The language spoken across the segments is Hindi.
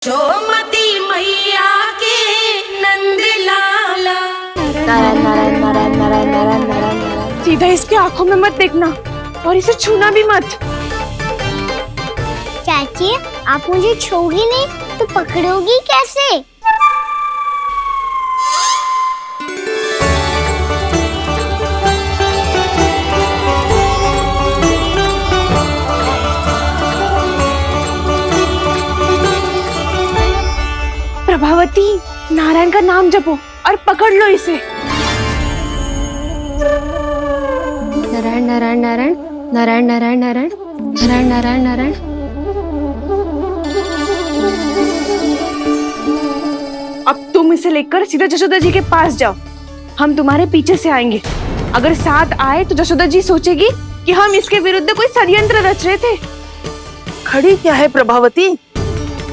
सोमती मैया के नंद लाला। नारायण नारायण नारायण नारायण नारायण नारायण नारायण। सीधा इसके आंखों में मत देखना और इसे छूना भी मत। चाची, आप मुझे छोगी नहीं तो पकड़ोगी कैसे? प्रभावती, नारायण का नाम जपो और पकड़ लो इसे। नारायण नारायण नारायण नारायण नारायण नारायण नारायण नारायण नारायण। अब तुम इसे लेकर सीधा जशोदा जी के पास जाओ, हम तुम्हारे पीछे से आएंगे। अगर साथ आए तो जशोदा जी सोचेगी कि हम इसके विरुद्ध कोई षड्यंत्र रच रहे थे। खड़ी क्या है प्रभावती,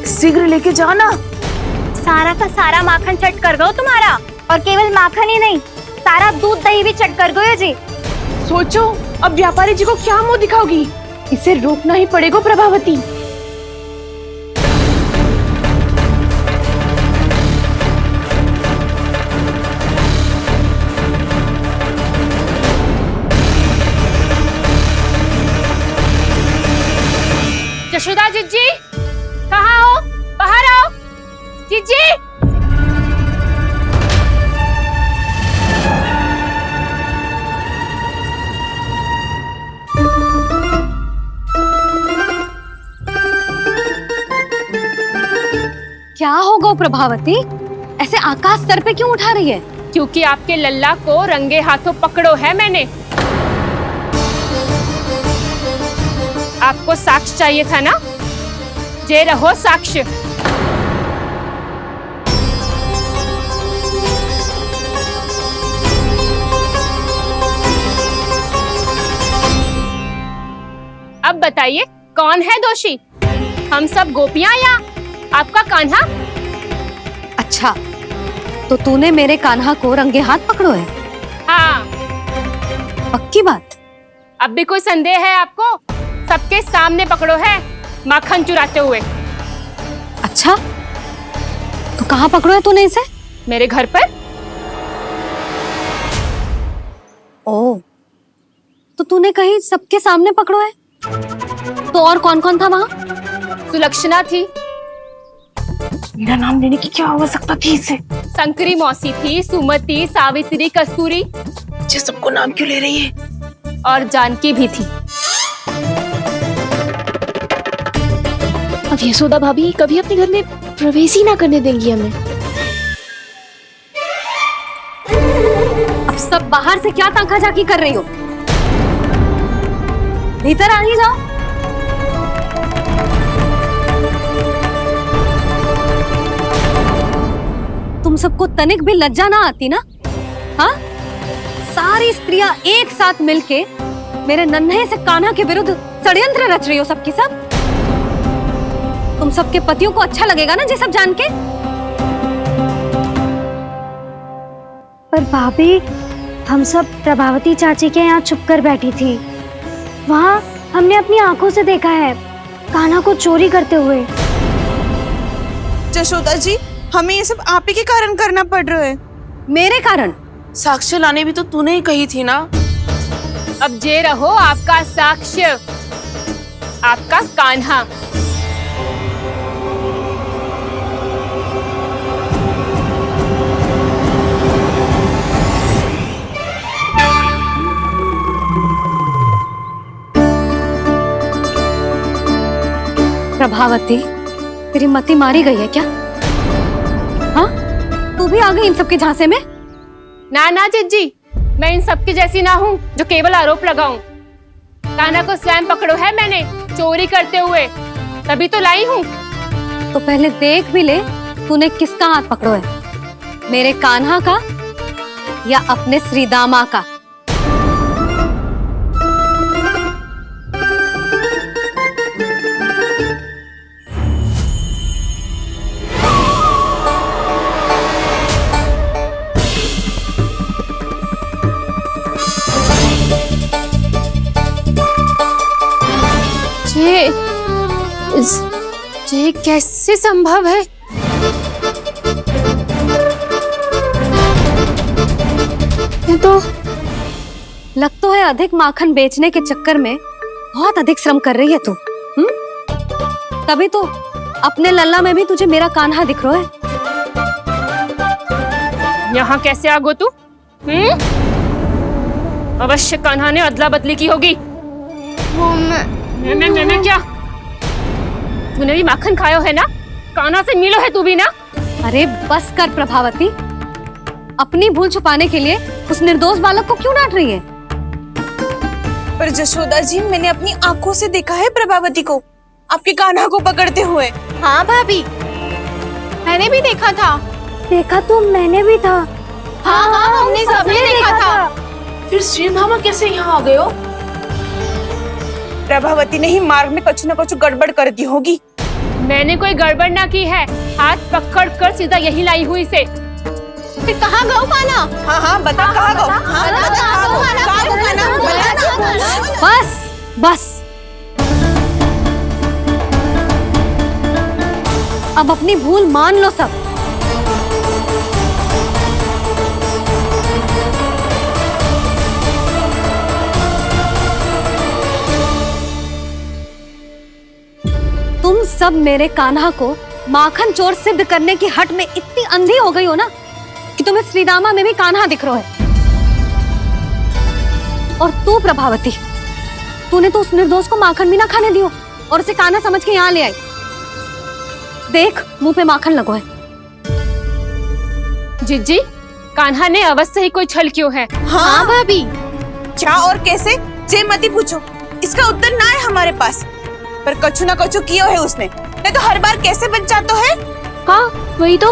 शीघ्र लेके जाना। सारा का सारा माखन चट कर गयो तुम्हारा, और केवल माखन ही नहीं, सारा दूध दही भी चट कर गयो जी। सोचो अब व्यापारी जी को क्या मुंह दिखाओगी। इसे रोकना ही पड़ेगा प्रभावती। जशोदा जीजी, कहाँ हो? बाहर आओ जीजी। क्या हो गो प्रभावती, ऐसे आकाश सर पे क्यों उठा रही है? क्योंकि आपके लल्ला को रंगे हाथों पकड़ो है मैंने। आपको साक्ष्य चाहिए था ना, जे रहो साक्ष्य। अब बताइए कौन है दोषी, हम सब गोपियां या आपका कान्हा? अच्छा, तो तूने मेरे कान्हा को रंगे हाथ पकड़ो है? हाँ। पक्की बात? अब भी कोई संदेह है आपको? सबके सामने पकड़ो है माखन चुराते हुए। अच्छा, तो कहाँ पकड़ो है तूने इसे? मेरे घर पर। ओ, तो तूने कहीं सबके सामने पकड़ो है? तो और कौन कौन था वहाँ? सुलक्षणा थी। मेरा नाम लेने की क्या आवश्यकता थी इसे? संकरी मौसी थी, सुमति, सावित्री, कस्तूरी। ये सबको नाम क्यों ले रही है? और जानकी भी थी। अब यशोदा भाभी कभी अपने घर में प्रवेश ही ना करने देंगी हमें। अब सब बाहर से क्या ताका झाकी कर रही हो? भीतर आ ही जाओ। तुम सबको तनिक भी लज्जा ना आती ना? हाँ, सारी स्त्रियां एक साथ मिलके मेरे नन्हे से कान्हा के विरुद्ध षड्यंत्र रच रही हो सबकी सब। तुम सबके पतियों को अच्छा लगेगा ना ये सब जान के? पर भाभी, हम सब प्रभावती चाची के यहाँ छुप कर बैठी थी। वहाँ हमने अपनी आंखों से देखा है कान्हा को चोरी करते हुए। जशोदा जी, हमें ये सब आप ही के कारण करना पड़ रहा है। मेरे कारण? साक्ष्य लाने भी तो तूने ही कही थी ना। अब जे रहो आपका साक्ष्य, आपका कान्हा। प्रभावती, तेरी मति मारी गई है क्या? हाँ, तू भी आ गई इन सबके झांसे में? ना ना जिज्जी, मैं इन सबकी जैसी ना हूँ जो केवल आरोप लगाऊं। कान्हा को स्वयं पकड़ो है मैंने चोरी करते हुए, तभी तो लाई हूँ। तो पहले देख भी ले तूने किसका हाथ पकड़ो है, मेरे कान्हा का या अपने श्रीदामा का? जे ये कैसे संभव है? ये तो लग तो है अधिक माखन बेचने के चक्कर में बहुत अधिक श्रम कर रही है तू। तभी तो अपने लल्ला में भी तुझे मेरा कान्हा दिख रहा है। यहाँ कैसे आ गो तू? अवश्य कान्हा ने अदला बदली की होगी। मैं क्या? तूने भी माखन खायो है ना? कान्हा से मिलो है तू भी ना? अरे बस कर प्रभावती, अपनी भूल छुपाने के लिए उस निर्दोष बालक को क्यों डांट रही है? पर जशोदा जी, मैंने अपनी आंखों से देखा है प्रभावती को आपके कान्हा को पकड़ते हुए। हाँ भाभी, मैंने भी देखा था। देखा तो मैंने भी था। हाँ, हमने सबने देखा था। फिर श्रीधामा कैसे यहाँ आ गए हो? प्रभावती ने ही मार्ग में कुछ न कुछ गड़बड़ कर दी होगी। मैंने कोई गड़बड़ ना की है, हाथ पकड़ कर सीधा यही लाई हुई से। फिर कहाँ गौ कान्हा? हाँ, बता कहाँ गो? हाँ, बता कहाँ गो? कहाँ गो कान्हा? बता ना। बस बस, अब अपनी भूल मान लो सब। तुम सब मेरे कान्हा को माखन चोर सिद्ध करने की हट में इतनी अंधी हो गई हो ना कि तुम्हें श्रीदामा में भी कान्हा दिख रहा है। और तू प्रभावती, तूने तो उस निर्दोष को माखन भी ना खाने दियो और उसे कान्हा समझ के यहाँ ले आई। देख, मुंह पे माखन लगो है। जिज्जी, कान्हा ने अवश्य ही कोई छल क्यों है। हाँ भाभी। क्या और कैसे? जे मती पूछो, इसका उत्तर ना है हमारे पास। पर कछु ना कछु किया है उसने, नहीं तो हर बार कैसे बच जाता है। हाँ वही तो।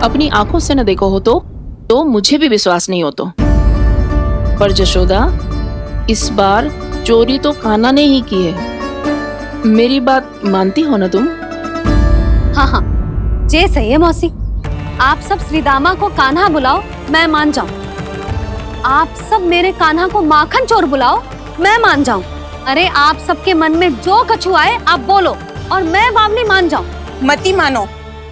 अपनी आंखों से न देखो हो तो मुझे भी विश्वास नहीं हो तो। पर जशोदा, इस बार चोरी तो कान्हा ने ही की है। मेरी बात मानती हो ना तुम? हाँ, जे सही है मौसी। आप सब श्रीदामा को कान्हा बुलाओ, मैं मान जाऊं। आप सब मेरे कान्हा को माखन चोर बुलाओ, मैं मान जाऊं। अरे आप सबके मन में जो कछु आए आप बोलो और मैं बावली मान जाऊं। मती मानो,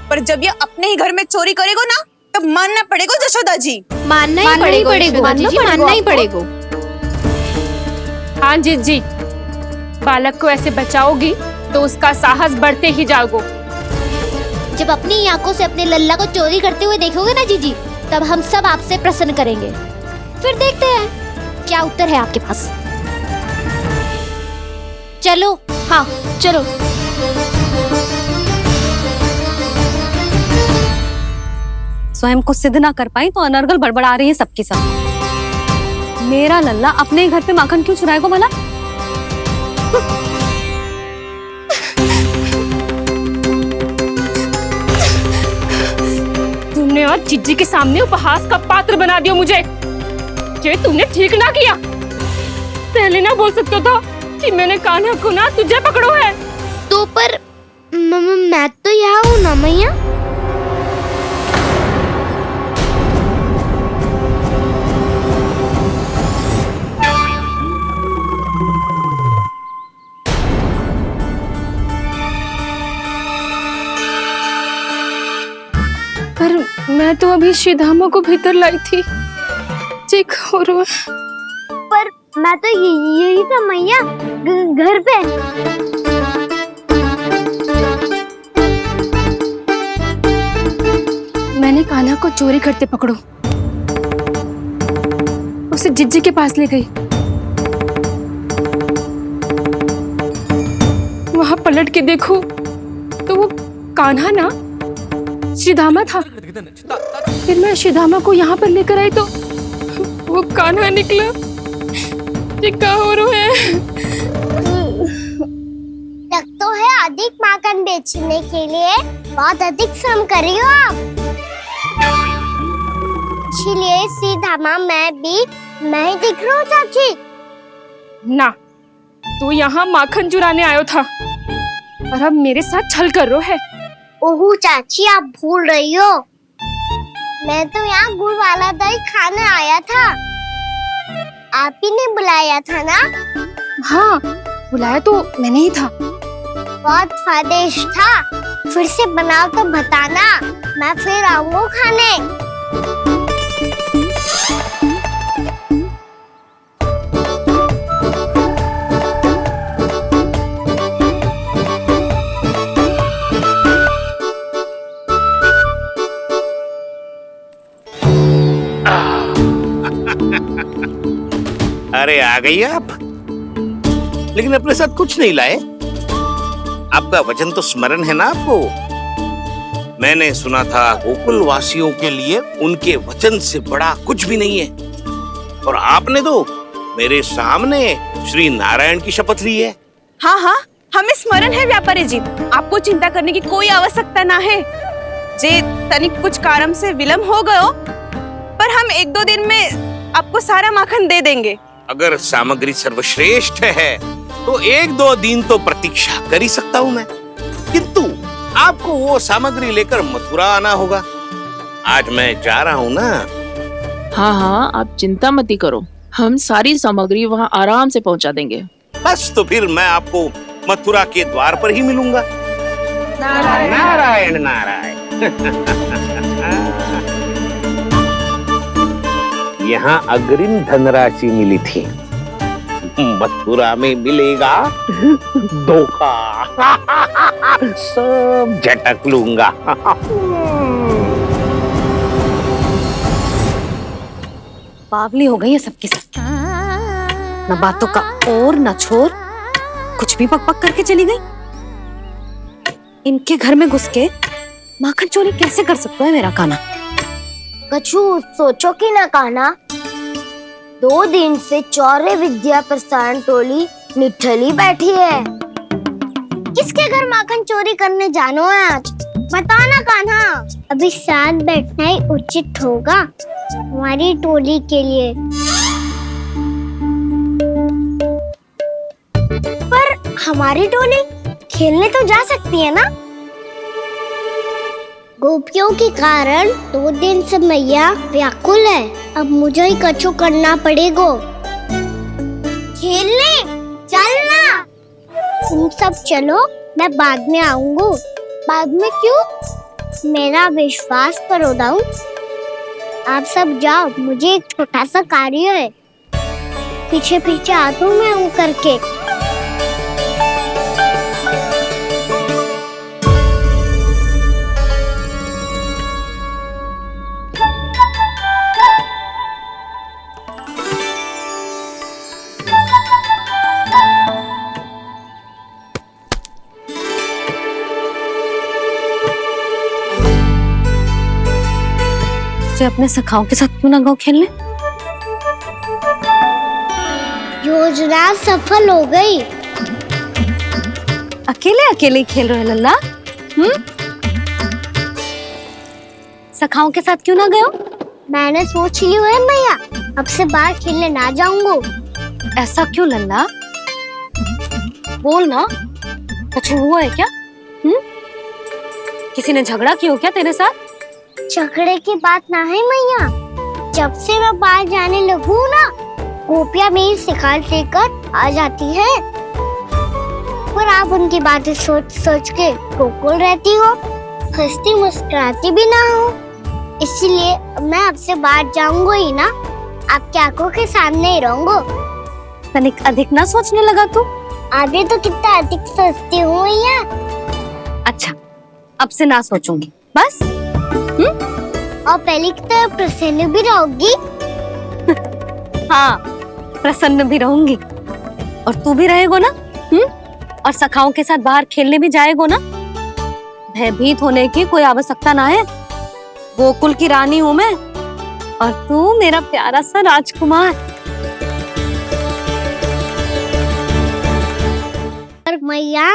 पर जब ये अपने ही घर में चोरी करेगा ना, तब मानना पड़ेगा जशोदा जी। मानना ही पड़ेगा, मानना ही पड़ेगा। हाँ जिज्जी, बालक को ऐसे बचाओगी तो उसका साहस बढ़ते ही जाओगे। जब अपनी आंखों से अपने लल्ला को चोरी करते हुए देखोगे ना जीजी, तब हम सब आपसे प्रसन्न करेंगे। फिर देखते हैं क्या उत्तर है आपके पास। चलो। हाँ चलो। स्वयं को सिद्ध ना कर पाई तो अनर्गल बड़बड़ा रही है सबकी सब। मेरा लल्ला अपने ही घर पे माखन क्यों चुराएगा भला? तुमने आज जिज्जी के सामने उपहास का पात्र बना दिया मुझे। ये तुमने ठीक ना किया। पहले ना बोल सकता था कि मैंने कान्हा को ना तुझे पकड़ो है। तो पर मैं तो यहाँ हूँ ना मैया। पर मैं तो अभी श्रीधामा को भीतर लाई थी। चेक हो रहा है। पर मैं तो यही था मैया, घर पे। मैंने कान्हा को चोरी करते पकड़ो, उसे जिज्जी के पास ले गई। वहां पलट के देखो तो वो कान्हा ना श्रीधामा था। फिर मैं श्रीधामा को यहाँ पर लेकर आई तो वो कान्हा निकला। ये क्या हो रहा है? लग तो है अधिक माखन बेचने के लिए बहुत अधिक श्रम कर रही हो आप। इसलिए श्रीधामा मैं ही दिख रहा हूँ चाची। ना, तू यहाँ माखन चुराने आयो था और अब मेरे साथ छल कर रो है। ओह चाची, आप भूल रही हो, मैं तो यहाँ गुड़ वाला दही खाने आया था। आप ही ने बुलाया था ना? हाँ, बुलाया तो मैंने ही था। बहुत स्वादिष्ट था। फिर से बनाओ तो बताना, मैं फिर आऊंगा खाने। अरे आ गई आप, लेकिन अपने साथ कुछ नहीं लाए। आपका वचन तो स्मरण है ना आपको? मैंने सुना था गोकुल वासियों के लिए उनके वचन से बड़ा कुछ भी नहीं है, और आपने तो मेरे सामने श्री नारायण की शपथ ली है। हाँ हाँ, हमें स्मरण है व्यापारी जी, आपको चिंता करने की कोई आवश्यकता ना है। जे तनिक कुछ कारण से विलंब हो गयो, पर हम 1-2 दिन में आपको सारा माखन दे देंगे। अगर सामग्री सर्वश्रेष्ठ है तो 1-2 दिन तो प्रतीक्षा कर ही सकता हूँ मैं, किंतु आपको वो सामग्री लेकर मथुरा आना होगा। आज मैं जा रहा हूँ ना। हाँ हाँ, आप चिंता मत करो, हम सारी सामग्री वहाँ आराम से पहुँचा देंगे। बस तो फिर मैं आपको मथुरा के द्वार पर ही मिलूंगा। नारायण नारायण। यहाँ अग्रिम धनराशि मिली थी, मथुरा में मिलेगा धोखा। सब झटक लूंगा। बावली हो गई है सबकी सब, न बातों का और न छोर, कुछ भी पक पक करके चली गई। इनके घर में घुस के माखन चोरी कैसे कर सकता है मेरा काना? कछु सोचो कि ना कान्हा, 2 दिन से चौर्य विद्या प्रसारण टोली निठली बैठी है। किसके घर माखन चोरी करने जानो है आज? बताना कान्हा। अभी साथ बैठना ही उचित होगा हमारी टोली के लिए। पर हमारी टोली खेलने तो जा सकती है ना? गोपियों के कारण 2 दिन से मैया व्याकुल है। अब मुझे ही कछु करना पड़ेगा। खेलने चलना। तुम सब चलो, मैं बाद में आऊंगा। बाद में क्यों? मेरा विश्वास करो दाऊ। आप सब जाओ, मुझे एक छोटा सा कार्य है। पीछे पीछे आता हूँ मैं करके। अपने सखाओं के साथ क्यों ना गाँव खेलने? योजना सफल हो गई। अकेले अकेले ही खेल रहे लल्ला? सखाओं के साथ क्यों ना गए? मैंने सोच लिया है मैया, अब से बाहर खेलने ना जाऊंगा। ऐसा क्यों लल्ला? बोल ना, कुछ हुआ है क्या? किसी ने झगड़ा किया हो क्या तेरे साथ? झगड़े की बात ना है मैया, जब से मैं बाहर जाने लगू ना, गोपियां मेरी शिकार लेकर आ जाती है। पर आप उनकी बातें सोच सोच के गोकुल रहती हो, हंसती मुस्कुराती भी ना हो। इसलिए मैं आपसे बाहर जाऊंगा ही ना, आपकी आंखों के सामने ही रहूंगा। तनिक अधिक ना सोचने लगा तू? आगे तो कितना अधिक सोचती हूँ मैया। अच्छा, अब से ना सोचूंगी बस। और पहले की तरह प्रसन्न भी रहोगी? हाँ, प्रसन्न भी रहूंगी। और तू भी रहेगा ना? और सखाओं के साथ बाहर खेलने भी जाएगा ना? भयभीत होने की कोई आवश्यकता ना है। गोकुल की रानी हूँ मैं, और तू मेरा प्यारा सा राजकुमार। पर मैया,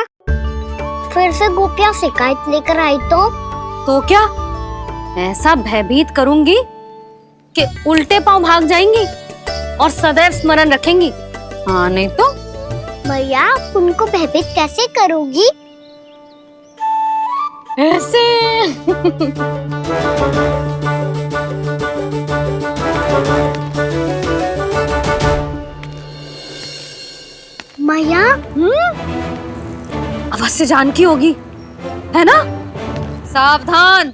फिर से गोपियां शिकायत लेकर आई तो क्या? ऐसा भयभीत करूंगी कि उल्टे पांव भाग जाएंगी और सदैव स्मरण रखेंगी। हाँ नहीं तो? मैया, आप उनको भयभीत कैसे करोगी? ऐसे। मैया, बस से जानकी होगी, है ना? सावधान।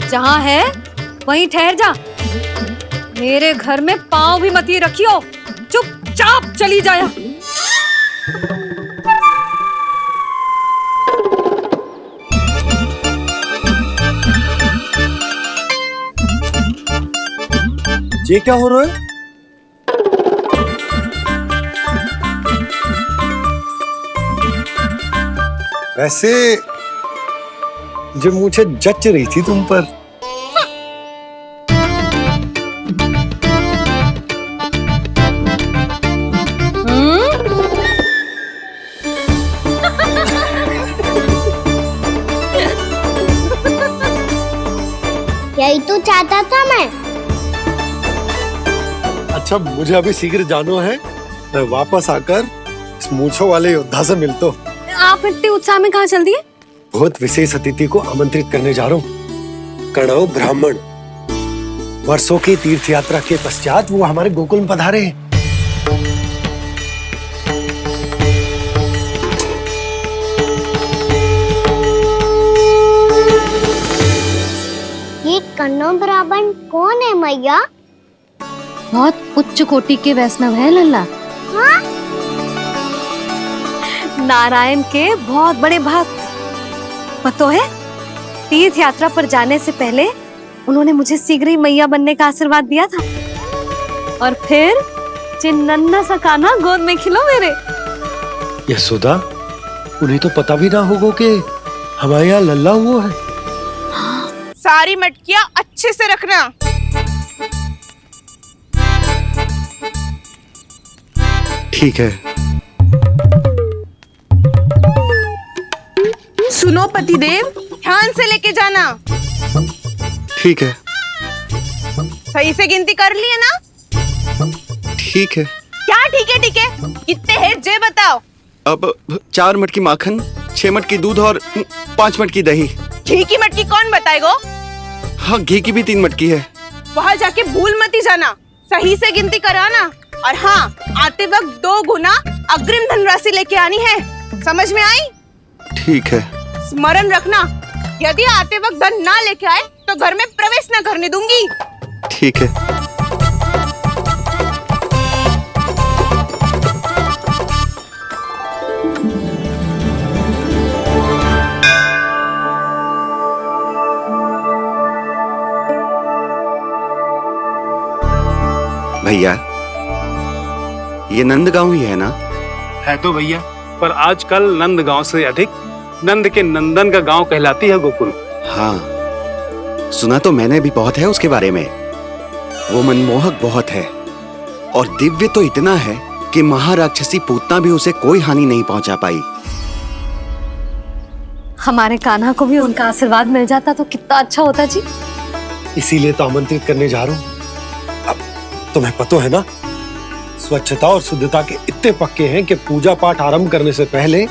जहां है वहीं ठहर जा। मेरे घर में पांव भी मत ही रखियो, चुपचाप चली जाया। ये क्या हो रहा है? वैसे जब मुझे जच रही थी तुम पर। यही तो चाहता था मैं। अच्छा, मुझे अभी शीघ्र जाना है। मैं वापस आकर इस मूंछों वाले योद्धा से मिलता हूँ। आप इतने उत्साह में कहाँ चल दिए? बहुत विशेष अतिथि को आमंत्रित करने जा रहा हूँ। कणव ब्राह्मण। वर्षों की तीर्थ यात्रा के पश्चात वो हमारे गोकुल में पधारे हैं। ये कन्नौ ब्राह्मण कौन है मैया? बहुत उच्च कोटि के वैष्णव है लल्ला। हाँ? नारायण के बहुत बड़े भक्त। पतो है, तीर्थ यात्रा पर जाने से पहले उन्होंने मुझे शीघ्र ही मैया बनने का आशीर्वाद दिया था। और फिर चिन्नन्ना सा कान्हा गोद में खिलो मेरे। यशोदा, उन्हें तो पता भी ना होगा कि हमारे यहाँ लल्ला हुआ है। सारी मटकियां अच्छे से रखना। ठीक है। सुनो पतिदेव, ध्यान से लेके जाना। ठीक है। सही से गिनती कर लिए ना? ठीक है। क्या ठीक है? ठीक है कितने हैं जे बताओ। अब 4 मटकी माखन, 6 मटकी दूध और 5 मटकी दही। घी की मटकी कौन बताएगा? हाँ, घी की भी 3 मटकी है। वहाँ जाके भूल मत ही जाना, सही से गिनती कराना। और हाँ, आते वक्त 2 गुना अग्रिम धनराशि लेके आनी है। समझ में आई? ठीक है। स्मरण रखना, यदि आते वक्त धन ना लेके आए तो घर में प्रवेश न करने दूंगी। ठीक है। भैया, ये नंदगांव ही है ना? है तो भैया, पर आजकल नंदगांव से अधिक नंद के नंदन का गांव कहलाती है गोकुल। हाँ, सुना तो मैंने भी बहुत है उसके बारे में। वो मनमोहक बहुत है और दिव्य तो इतना है कि महाराक्षसी पूतना भी उसे कोई हानि नहीं पहुंचा पाई। हमारे कान्हा को भी उनका आशीर्वाद मिल जाता तो कितना अच्छा होता जी। इसीलिए तो आमंत्रित करने जा रहा हूँ। अब तुम्हें पता है ना, स्वच्छता और शुद्धता के इतने पक्के हैं कि पूजा पाठ आरंभ करने से पहले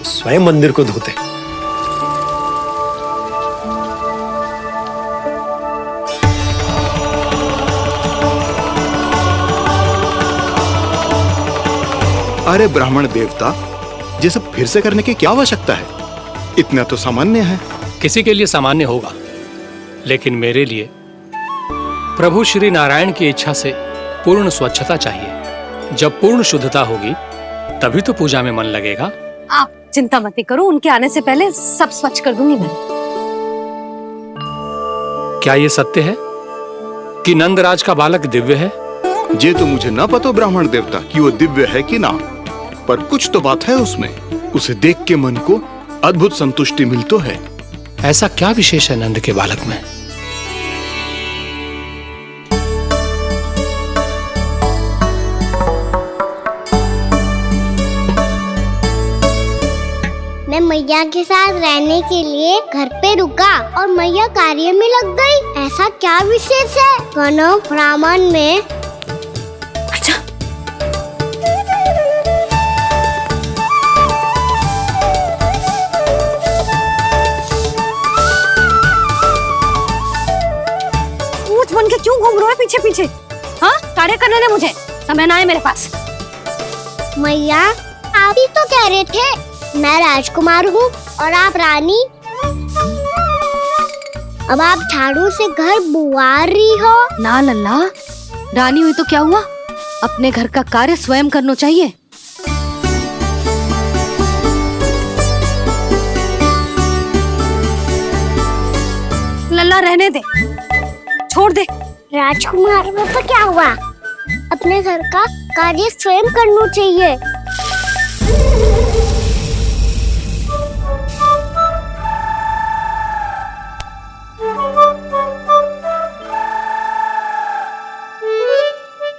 स्वयं मंदिर को धोते। अरे ब्राह्मण देवता, ये सब फिर से करने की क्या आवश्यकता है? इतना तो सामान्य है। किसी के लिए सामान्य होगा, लेकिन मेरे लिए प्रभु श्री नारायण की इच्छा से पूर्ण स्वच्छता चाहिए। जब पूर्ण शुद्धता होगी तभी तो पूजा में मन लगेगा। आप चिंता मत करो, उनके आने से पहले सब स्वच्छ कर दूंगी मैं। क्या ये सत्य है कि नंदराज का बालक दिव्य है? ये तो मुझे ना पता ब्राह्मण देवता कि वो दिव्य है कि ना, पर कुछ तो बात है उसमें। उसे देख के मन को अद्भुत संतुष्टि मिल तो है। ऐसा क्या विशेष है नंद के बालक में? मैं मैया के साथ रहने के लिए घर पे रुका और मैया कार्य में लग गई। ऐसा क्या विशेष है कन्नौ ब्राह्मण में? अच्छा, ऊंच बन के क्यों घूम रहे हो पीछे पीछे? कार्य करने दे मुझे, समय ना है मेरे पास। मैया आप ही तो कह रहे थे मैं राजकुमार हूँ और आप रानी। अब आप झाड़ू से घर बुआ रही हो। ना लल्ला, रानी हुई तो क्या हुआ, अपने घर का कार्य स्वयं करना चाहिए। लल्ला रहने दे, छोड़ दे। राजकुमार में तो क्या हुआ, अपने घर का कार्य स्वयं करना चाहिए।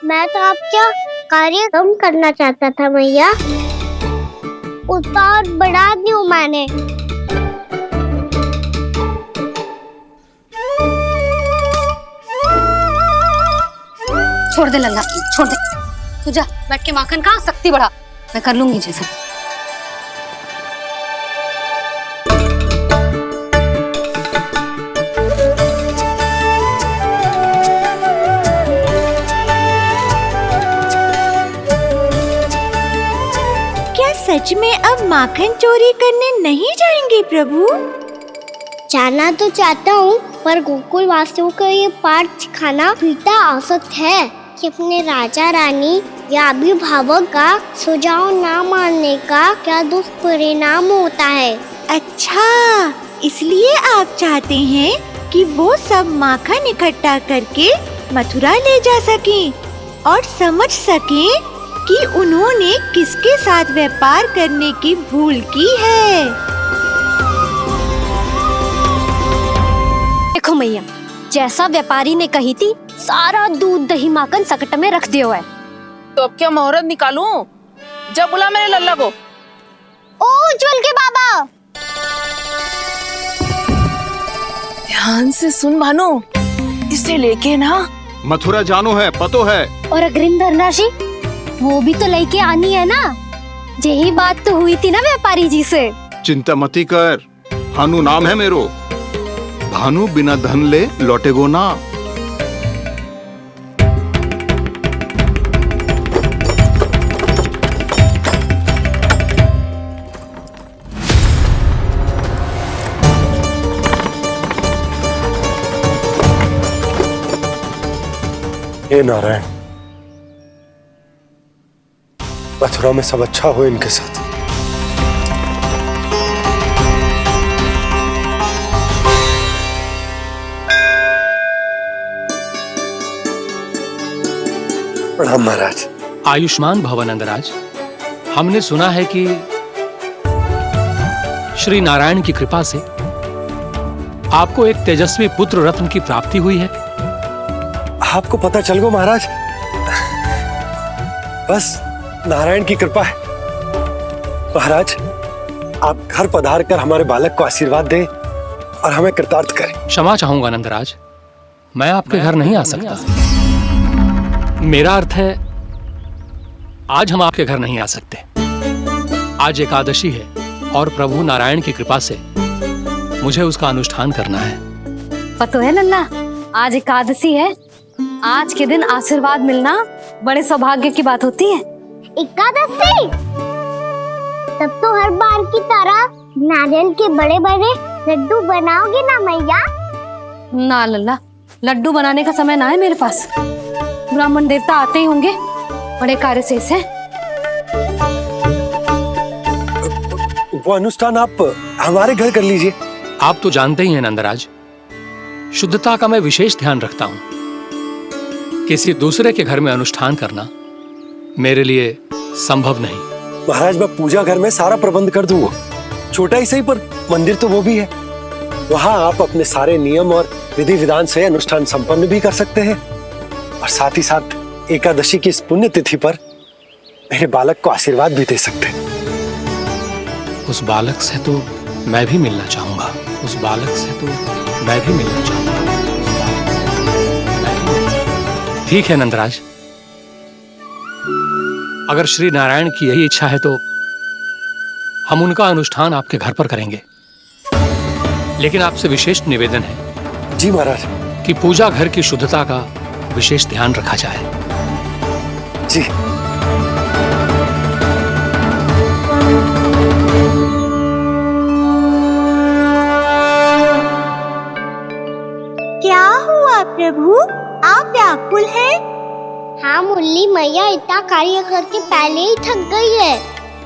मैं तो आपका कार्य कम करना चाहता था मैया, उसका और बढ़ा दूं मैंने। छोड़ दे लल्ला, छोड़ दे। तू जा बैठ के माखन खा, शक्ति बढ़ा, मैं कर लूंगी जैसा। सच में अब माखन चोरी करने नहीं जाएंगे प्रभु? जाना तो चाहता हूँ, पर गोकुल वासियों को ये पाठ सिखाना पिता औसत है कि अपने राजा रानी या अभिभावक का सुझाव ना मानने का क्या दुष्परिणाम होता है। अच्छा, इसलिए आप चाहते हैं कि वो सब माखन इकट्ठा करके मथुरा ले जा सकें और समझ सकें कि उन्होंने किसके साथ व्यापार करने की भूल की है। देखो मैया, जैसा व्यापारी ने कही थी, सारा दूध दही माखन सकट में रख दिया है। तो अब क्या मुहूर्त निकालूं? जब बुला मेरे लल्ला को। ओ उज्जवल के बाबा, ध्यान से सुन भानु, इसे लेके ना मथुरा जानो है, पतो है। और अग्रिम धनराशि वो भी तो लेके आनी है ना। यही बात तो हुई थी ना व्यापारी जी से। चिंता मती कर, भानु नाम है मेरो। भानु बिना धन ले लौटेगो ना। हे नारायण, मथुरा में सब अच्छा हो इनके साथ। प्रणाम महाराज। आयुष्मान भव नंदराज। हमने सुना है कि श्री नारायण की कृपा से आपको एक तेजस्वी पुत्र रत्न की प्राप्ति हुई है। आपको पता चल गो महाराज, बस नारायण की कृपा है। महाराज, आप घर पधार कर हमारे बालक को आशीर्वाद दें और हमें कृतार्थ करें। क्षमा चाहूंगा नंदराज, मैं आपके घर नहीं आ सकता। मेरा अर्थ है, आज हम आपके घर नहीं आ सकते। आज एकादशी है और प्रभु नारायण की कृपा से मुझे उसका अनुष्ठान करना है। पता है लल्ला, आज एकादशी है। आज के दिन आशीर्वाद मिलना बड़े सौभाग्य की बात होती है। एकादशी, तब तो हर बार की तरह नारियल के बड़े बड़े लड्डू बनाओगे ना मैया? ना लल्ला, लड्डू बनाने का समय ना है मेरे पास। ब्राह्मण देवता आते ही होंगे, बड़े कार्य शेष हैं। वो अनुष्ठान आप हमारे घर कर लीजिए। आप तो जानते ही हैं नंदराज, शुद्धता का मैं विशेष ध्यान रखता हूं। किसी दूसरे के घर में अनुष्ठान करना मेरे लिए संभव नहीं। महाराज, मैं पूजा घर में सारा प्रबंध कर दूंगा। छोटा ही सही, पर मंदिर तो वो भी है। वहां आप अपने सारे नियम और विधि विधान से अनुष्ठान संपन्न भी कर सकते हैं और साथ ही साथ एकादशी की इस पुण्य तिथि पर मेरे बालक को आशीर्वाद भी दे सकते हैं। उस बालक से तो मैं भी मिलना चाहूंगा। उस बालक से तो मैं भी मिलना चाहूंगा। ठीक है नंदराज, अगर श्री नारायण की यही इच्छा है तो हम उनका अनुष्ठान आपके घर पर करेंगे। लेकिन आपसे विशेष निवेदन है। जी महाराज। कि पूजा घर की शुद्धता का विशेष ध्यान रखा जाए। जी। क्या हुआ प्रभु, आप व्याकुल हैं? हाँ मुरली, मैया इतना कार्य करके पहले ही थक गई है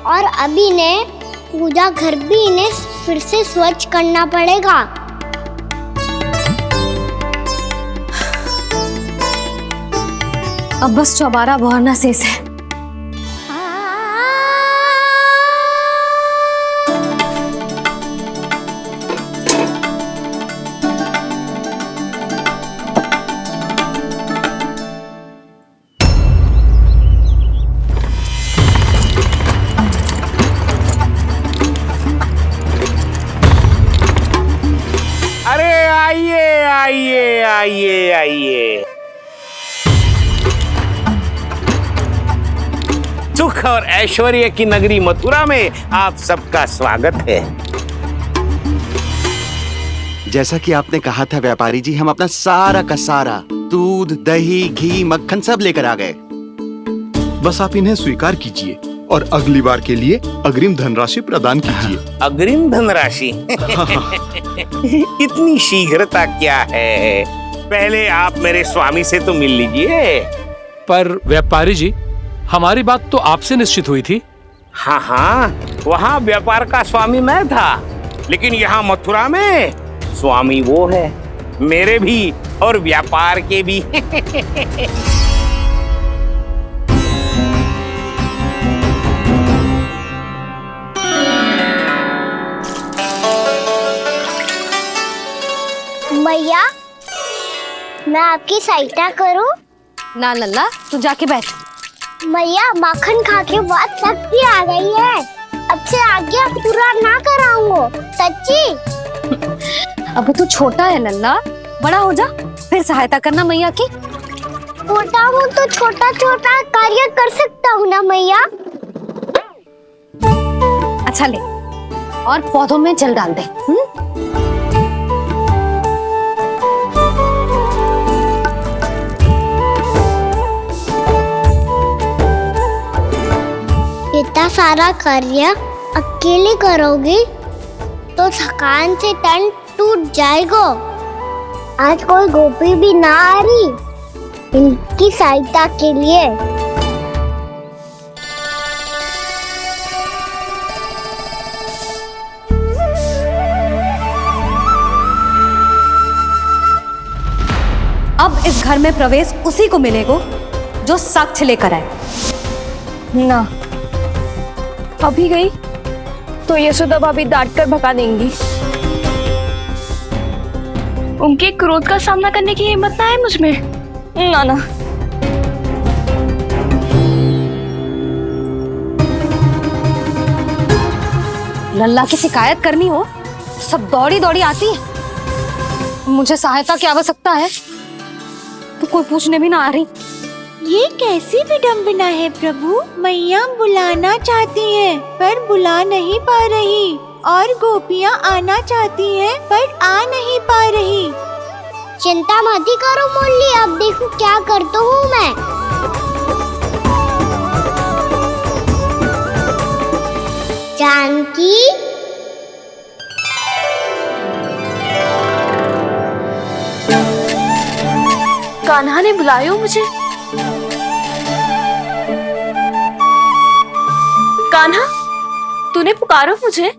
और अभी इन्हें पूजा घर भी इन्हें फिर से स्वच्छ करना पड़ेगा। अब बस चौबारा बहाना शेष है। अरे आइए आइए आइए आइए, सुख और ऐश्वर्य की नगरी मथुरा में आप सबका स्वागत है। जैसा कि आपने कहा था व्यापारी जी, हम अपना सारा का सारा दूध, दही, घी, मक्खन सब लेकर आ गए। बस आप इन्हें स्वीकार कीजिए और अगली बार के लिए अग्रिम धनराशि प्रदान कीजिए। अग्रिम धनराशि? इतनी शीघ्रता क्या है? पहले आप मेरे स्वामी से तो मिल लीजिए। पर व्यापारी जी, हमारी बात तो आपसे निश्चित हुई थी। हाँ हाँ, वहाँ व्यापार का स्वामी मैं था, लेकिन यहाँ मथुरा में स्वामी वो है, मेरे भी और व्यापार के भी। मैया, मैं आपकी सहायता करूं? ना लल्ला, तू जाके बैठ। मैया, माखन खा के बहुत शक्ति आ गई है। अब से आगे पूरा ना कराऊंगा, सच्ची। अब तू छोटा है लल्ला, बड़ा हो जा फिर सहायता करना मैया की। छोटा हूँ तो छोटा छोटा कार्य कर सकता हूँ ना मैया। अच्छा ले, और पौधों में जल डाल दे। इतना सारा कार्य अकेले करोगी तो थकान से तन टूट जाएगा। आज कोई गोपी भी ना आ रही इनकी सहायता के लिए। अब इस घर में प्रवेश उसी को मिलेगा जो साक्ष्य लेकर आए। ना, अभी गई तो यशोदा भाभी डांट कर भगा देंगी। उनके क्रोध का सामना करने की हिम्मत ना है मुझ में। ना ना, लल्ला की शिकायत करनी हो सब दौड़ी दौड़ी आती है। मुझे सहायता की आवश्यकता है तो कोई पूछने भी ना आ रही। ये कैसी विडंबना है प्रभु, मैया बुलाना चाहती हैं पर बुला नहीं पा रही, और गोपियाँ आना चाहती हैं पर आ नहीं पा रही। चिंता मत ही करो मुरली, अब देखो क्या करता हूँ मैं। जानकी, कान्हा ने बुलाया मुझे। कान्हा, तूने पुकारो मुझे?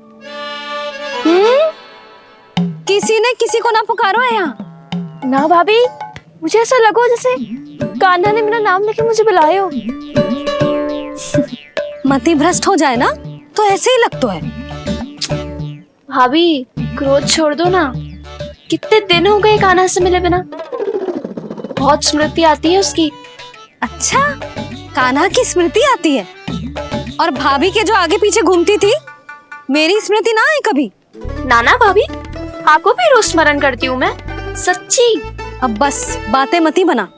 किसी ने किसी को ना पुकारो है यहाँ। ना भाभी, मुझे ऐसा लगो जैसे कान्हा ने मेरा नाम लेके मुझे बुलाया हो। मति भ्रष्ट हो जाए ना तो ऐसे ही लगता है। भाभी, क्रोध छोड़ दो ना। कितने दिन हो गए कान्हा से मिले बिना। बहुत स्मृति आती है उसकी। अच्छा, कान्हा की स्मृति आती है? और भाभी के जो आगे पीछे घूमती थी, मेरी स्मृति ना है कभी? नाना भाभी, आपको भी रोज स्मरण करती हूँ मैं, सच्ची। अब बस बातें मती बना।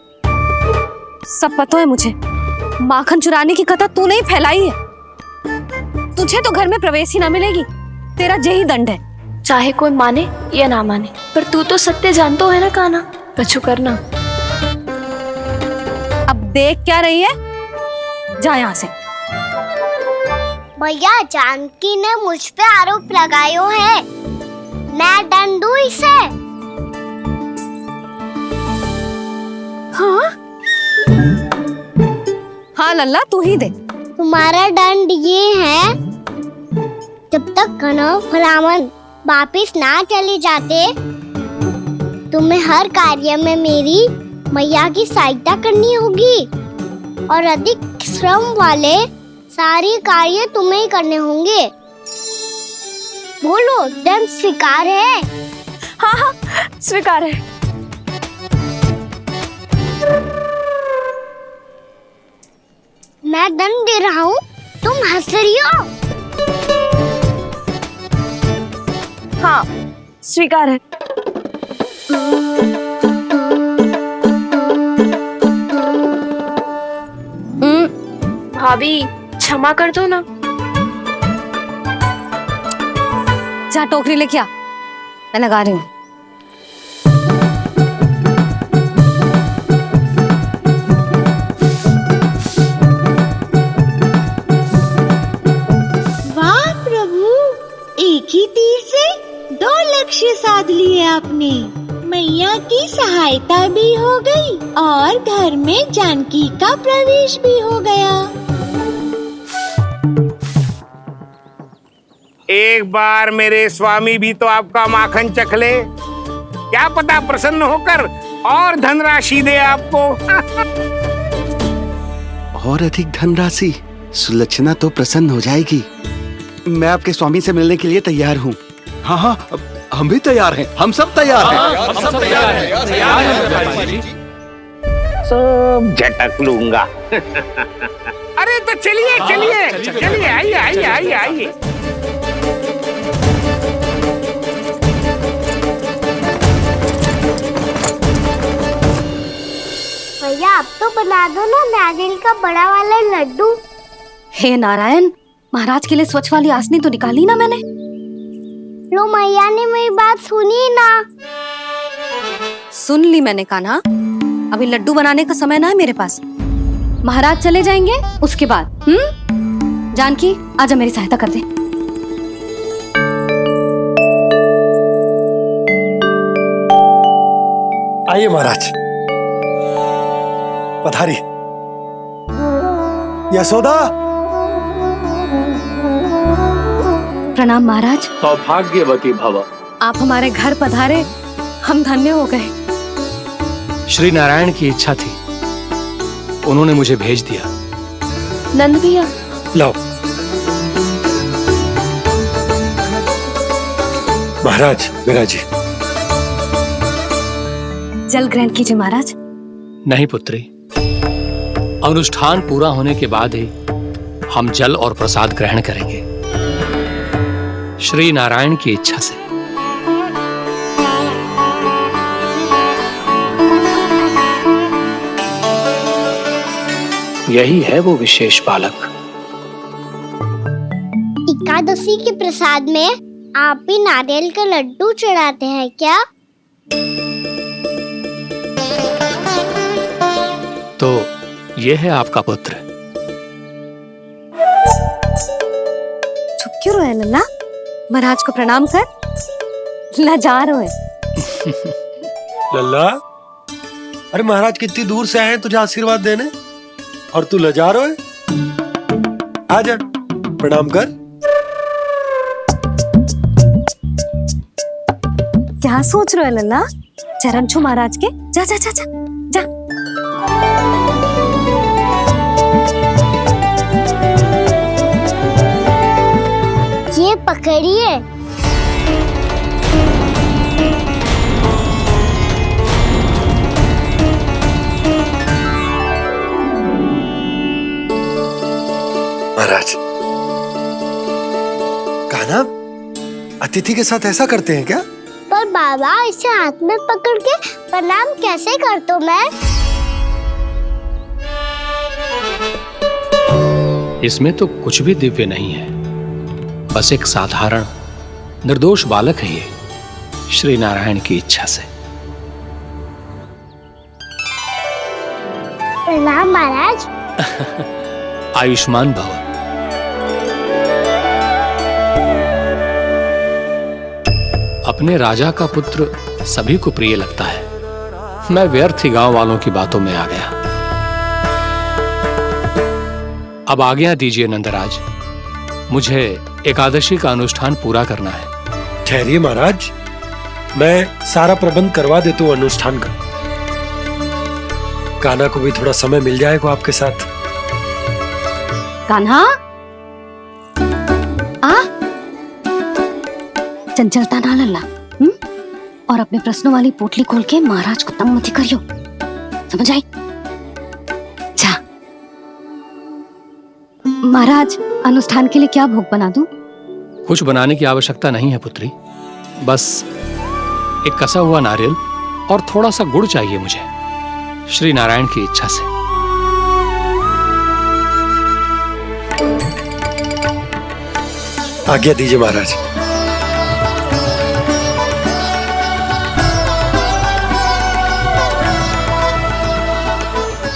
सब पता है मुझे, माखन चुराने की कथा तूने ही फैलाई है। तुझे तो घर में प्रवेश ही ना मिलेगी, तेरा यही दंड है। चाहे कोई माने या ना माने, पर तू तो सत्य जानतो है ना कान्हा, कछु करना। अब देख क्या रही है? जा यहाँ से। भैया जानकी ने मुझ पे आरोप लगायो है, मैं दंड दूं इसे। हाँ हाँ लल्ला तू ही दे। तुम्हारा दंड ये है, जब तक कनव फलावन वापिस ना चले जाते, तुम्हें हर कार्य में मेरी मैया की सहायता करनी होगी और अधिक श्रम वाले सारे कार्य तुम्हें ही करने होंगे। बोलो, दंड स्वीकार है? हाँ हाँ स्वीकार है। मैं दंड दे रहा हूँ, तुम हंस रही हो? हाँ स्वीकार है। भाभी क्षमा कर दो ना। जा टोकरी लेके आ, मैं लगा रही हूँ। वाह प्रभु, एक ही तीर से 2 लक्ष्य साध लिए आपने। मैया की सहायता भी हो गई और घर में जानकी का प्रवेश भी हो गया। एक बार मेरे स्वामी भी तो आपका माखन चख ले, क्या पता प्रसन्न होकर और धनराशि दे आपको। और अधिक धनराशि? सुलक्षणा तो प्रसन्न हो जाएगी। मैं आपके स्वामी से मिलने के लिए तैयार हूँ। हाँ हाँ, हम भी तैयार हैं, हम सब तैयार हैं। हम सब तैयार हैं। सब झटक लूंगा। अरे तो चलिए चलिए चलिए, आइए आइए आइए आइए। भैया आप तो बना दो ना नारियल का बड़ा वाला लड्डू। हे नारायण, महाराज के लिए स्वच्छ वाली आसनी तो निकाली ना मैंने। लो मैया ने मेरी बात सुनी ना। सुन ली मैंने कान्हा, अभी लड्डू बनाने का समय ना है मेरे पास। महाराज चले जाएंगे उसके बाद। जानकी आजा मेरी सहायता कर दे। आइए महाराज, पधारी। यशोदा। प्रणाम महाराज। सौभाग्यवती भव। आप हमारे घर पधारे, हम धन्य हो गए। श्री नारायण की इच्छा थी, उन्होंने मुझे भेज दिया। नंद भैया लाओ। महाराज विराजी। जल ग्रहण कीजिए महाराज। नहीं पुत्री, अनुष्ठान पूरा होने के बाद ही हम जल और प्रसाद ग्रहण करेंगे, श्री नारायण की इच्छा से। यही है वो विशेष बालक। एकादशी के प्रसाद में आप भी नारियल का लड्डू चढ़ाते हैं क्या? तो ये है आपका पुत्र। चुप क्यों रोए लल्ला? महाराज को प्रणाम कर। लाजार रोए। लल्ला, अरे महाराज कितनी दूर से आए हैं तुझे आशीर्वाद देने, और तू लजा रहा है? आजा प्रणाम कर। क्या सोच रहे हो लल्ला? चरण छू महाराज के। जा जा जा जा जा। ये पकड़िए। महाराज, कान्हा अतिथि के साथ ऐसा करते हैं क्या? पर बाबा इसे हाथ में पकड़ के प्रणाम कैसे करता हूँ मैं? इसमें तो कुछ भी दिव्य नहीं है, बस एक साधारण निर्दोष बालक है ये, श्री नारायण की इच्छा से। प्रणाम महाराज। आयुष्मान भव। अपने राजा का पुत्र सभी को प्रिय लगता है। मैं व्यर्थ ही गांव वालों की बातों में आ गया। अब आज्ञा दीजिए नंदराज, मुझे एकादशी का अनुष्ठान पूरा करना है। ठहरिए महाराज, मैं सारा प्रबंध करवा देता हूँ अनुष्ठान का। कान्हा को भी थोड़ा समय मिल जाएगा आपके साथ। कान्हा, आ चंचलता ना लल्ला, और अपने प्रश्नों वाली पोटली खोल के महाराज को तंग मत करियो, समझ आई? जा महाराज, अनुष्ठान के लिए क्या भोग बना दूं? कुछ बनाने की आवश्यकता नहीं है पुत्री, बस एक कसा हुआ नारियल और थोड़ा सा गुड़ चाहिए मुझे, श्री नारायण की इच्छा से। आज्ञा दीजिए महाराज।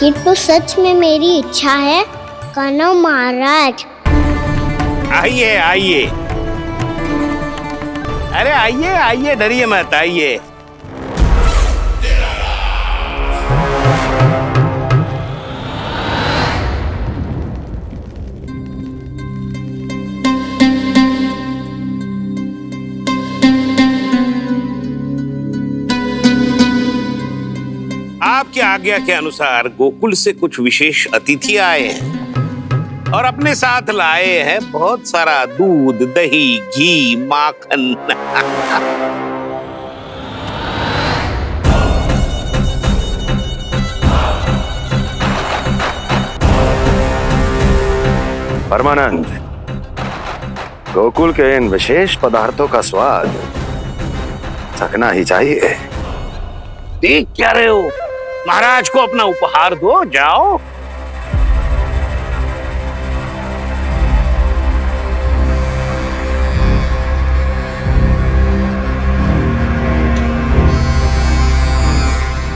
ये तो सच में मेरी इच्छा है कान्हा महाराज। आइए आइए, अरे आइए आइए, डरिए मत, आइए। आपकी आज्ञा के अनुसार गोकुल से कुछ विशेष अतिथि आए हैं और अपने साथ लाए हैं बहुत सारा दूध, दही, घी, माखन। परमानंद, गोकुल के इन विशेष पदार्थों का स्वाद चखना ही चाहिए। देख क्या रहे हो, महाराज को अपना उपहार दो, जाओ।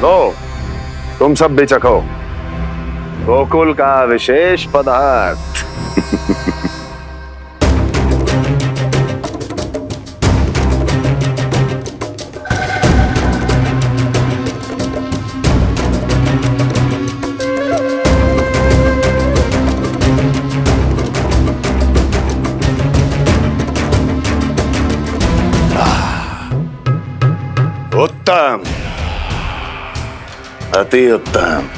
लो, तुम सब भी चखो गोकुल का विशेष पदार्थ। उत्तम, अति उत्तम।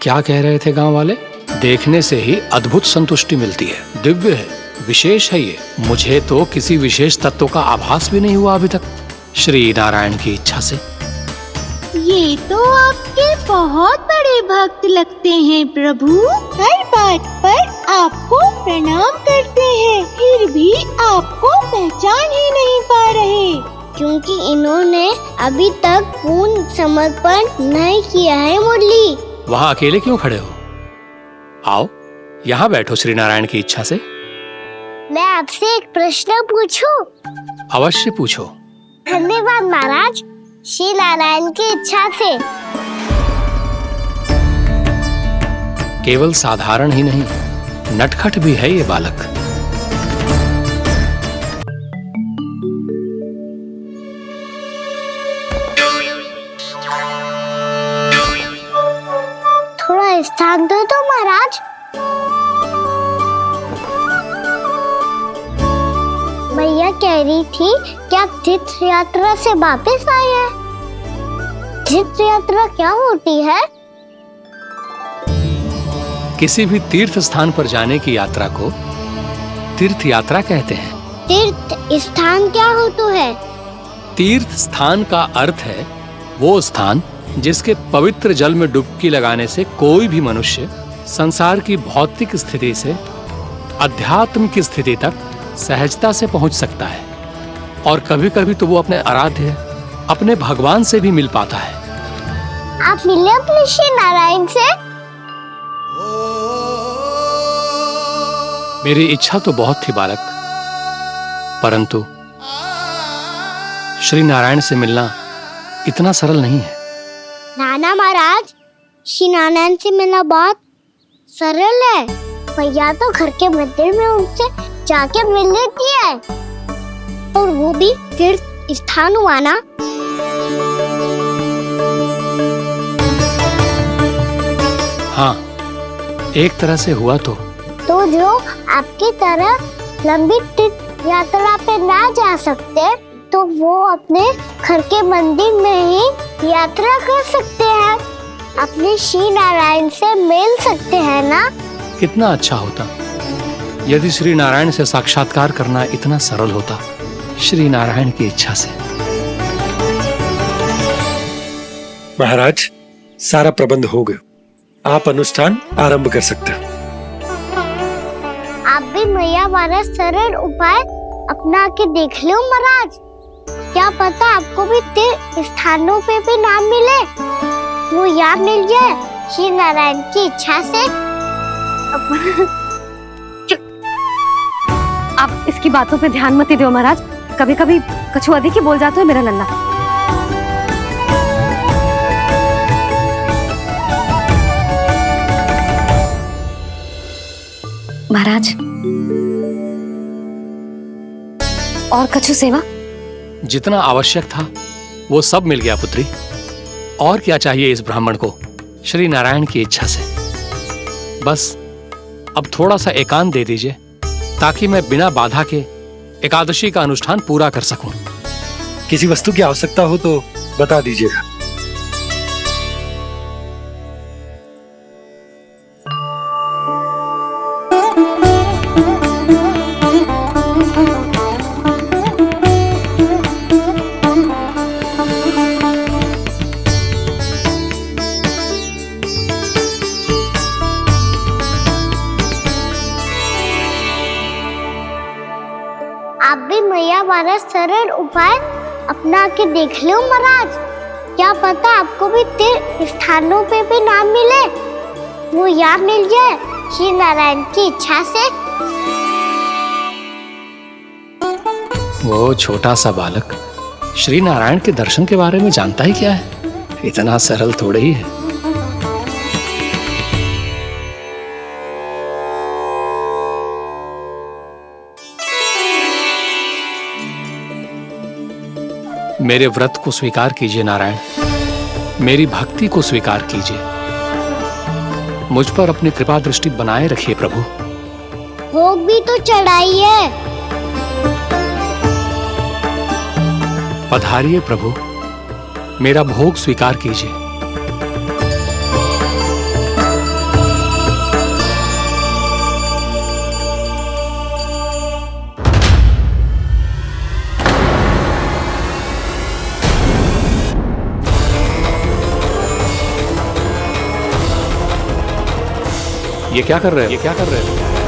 क्या कह रहे थे गांव वाले? देखने से ही अद्भुत संतुष्टि मिलती है, दिव्य है, विशेष है ये। मुझे तो किसी विशेष तत्व का आभास भी नहीं हुआ अभी तक, श्री नारायण की इच्छा से। ये तो आपके बहुत बड़े भक्त लगते हैं प्रभु, हर बात पर आपको प्रणाम करते हैं, फिर भी आपको पहचान ही नहीं पा रहे। क्योंकि इन्होंने अभी तक पूर्ण समर्पण नहीं किया है मुरली। वहाँ अकेले क्यों खड़े हो? आओ यहाँ बैठो श्री नारायण की इच्छा से। मैं आपसे एक प्रश्न पूछूं? अवश्य पूछो। धन्यवाद महाराज, श्री नारायण की इच्छा से। केवल साधारण ही नहीं, नटखट भी है ये बालक। थोड़ा स्थान दो तो महाराज। भैया कह रही थी कि आप तीर्थ यात्रा से वापस आए हैं। तीर्थ यात्रा क्या होती है? किसी भी तीर्थ स्थान पर जाने की यात्रा को तीर्थ यात्रा कहते हैं। तीर्थ स्थान क्या होता है? तीर्थ स्थान का अर्थ है वो स्थान जिसके पवित्र जल में डुबकी लगाने से कोई भी मनुष्य संसार की भौतिक स्थिति से अध्यात्म की स्थिति तक सहजता से पहुंच सकता है। और कभी कभी तो वो अपने आराध्य अपने भगवान से भी मिल पाता है। आप मिले अपने श्री नारायण से? मेरी इच्छा तो बहुत थी बालक, परंतु श्री नारायण से मिलना इतना सरल नहीं है। नाना महाराज, श्री नारायण से मिलना बहुत सरल है। भैया तो घर के मंदिर में उनसे जाके मिल लेती है, और वो भी तीर्थ स्थान हुआ ना। हाँ, एक तरह से हुआ तो जो आपकी तरह लंबी तीर्थ यात्रा पे ना जा सकते, तो वो अपने घर के मंदिर में ही यात्रा कर सकते हैं, अपने श्री नारायण से मिल सकते हैं ना। कितना अच्छा होता यदि श्री नारायण से साक्षात्कार करना इतना सरल होता, श्री नारायण की इच्छा से। महाराज, सारा प्रबंध हो गया, आप अनुष्ठान आरंभ कर सकते हैं। आप भी मैया वाला सरल उपाय अपना के देख लो महाराज। क्या पता आपको भी तीर्थ स्थानों पे भी नाम मिले, वो यहाँ मिल जाए श्री नारायण की इच्छा से। आप इसकी बातों पे ध्यान मत दो महाराज, कभी कभी कछु अधिक ही बोल जाते हो मेरा नन्ना। महाराज, और कछु सेवा? जितना आवश्यक था वो सब मिल गया पुत्री। और क्या चाहिए इस ब्राह्मण को श्री नारायण की इच्छा से? बस अब थोड़ा सा एकांत दे दीजिए, ताकि मैं बिना बाधा के एकादशी का अनुष्ठान पूरा कर सकूं। किसी वस्तु की आवश्यकता हो तो बता दीजिएगा। आप भी मैया वाला सरल उपाय अपना के देख लो महाराज। क्या पता आपको भी तीर्थ स्थानों पे भी नाम मिले, वो यहाँ मिल जाए श्री नारायण की इच्छा से। वो छोटा सा बालक श्री नारायण के दर्शन के बारे में जानता ही क्या है? इतना सरल थोड़े ही है। मेरे व्रत को स्वीकार कीजिए नारायण, मेरी भक्ति को स्वीकार कीजिए। मुझ पर अपनी कृपा दृष्टि बनाए रखिए प्रभु। भोग भी तो चढ़ाइए। पधारिए प्रभु, मेरा भोग स्वीकार कीजिए। ये क्या कर रहे हो?